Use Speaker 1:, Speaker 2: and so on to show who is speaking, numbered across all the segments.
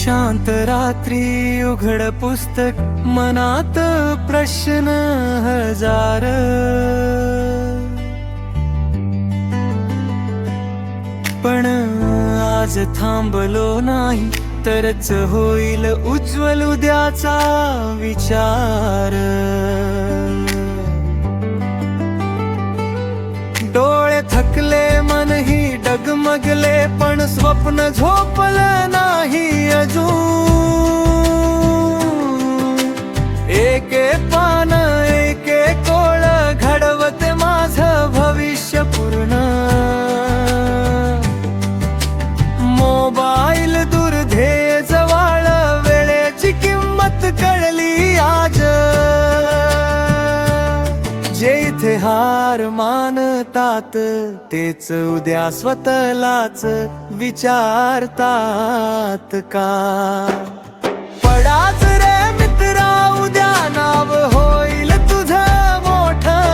Speaker 1: शांत रात्री उघड पुस्तक, मनात प्रश्न हजार. पण आज थांबलो नाही तरच होईल उज्ज्वल उद्याचा विचार. डोळे थकले मनही डगमगले, पण स्वप्न झोपलं नाही अजून. एके पान एके कोळ घडवते माझं भविष्य पूर्ण. मोबाईल दूर ध्येय जवळ, वेळेची किंमत कळली आज. जे इथे हार मानतात तेच उद्या स्वतःलाच विचारतात का. पडाच रे मित्रा, उद्या नाव होईल तुझं मोठं.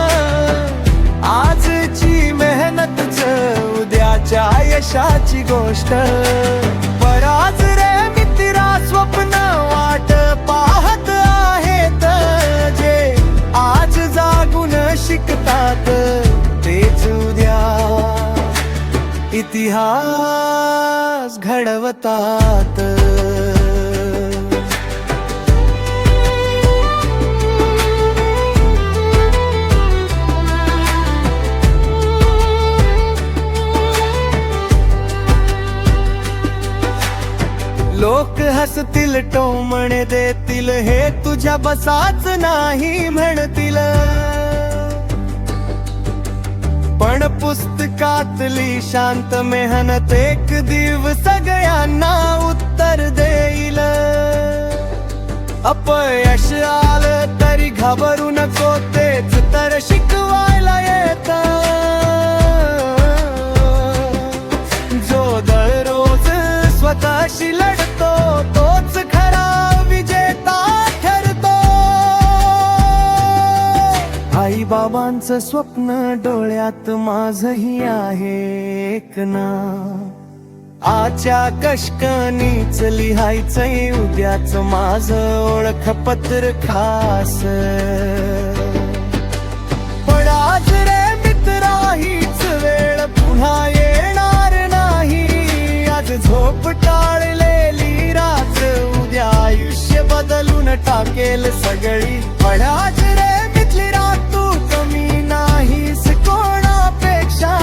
Speaker 1: आजची मेहनतच उद्याच्या यशाची गोष्ट. पडाच रे मित्रा, स्वप्न वाट पाहत आहेत जे आज जागून शिकतात तेच उद्या इतिहास घडवतात. लोक हसतील, टोमणे देतील, हे तुझ्या बसाच नाही म्हणतील. पण पुस्तकातली शांत मेहनत एक दिवस सगळ्यांना उत्तर देईल. अपयश आलं तरी घाबरू नको, तेच तर शिकवायला येतं. जो दररोज स्वतःशी लढतो तोच खरा विजेता ठरतो. आई बाबांचं स्वप्न डोळ्यात माझही आहे एक नाव. आजच्या कष्टानीच लिहायचंय उद्याच माझं ओळखपत्र खास. पण आज रे मित्रा, हीच वेळ पुन्हा येणार नाही. आज झोप टाळलेली रात उद्या आयुष्य बदलून टाकेल सगळी. पण आज रे मित्रा, तू कमी नाहीस कोणापेक्षा.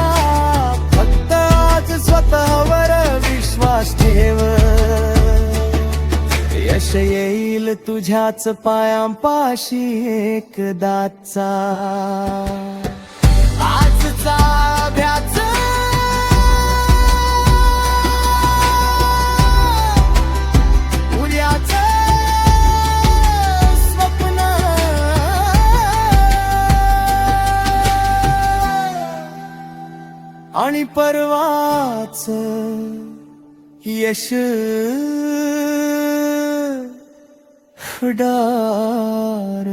Speaker 1: फक्त आज स्वतःवर विश्वास ठेव, यश येईल तुझ्याच पायांपाशी एकदाचा. आजचा अभ्यास आणि परवाच यश उडार.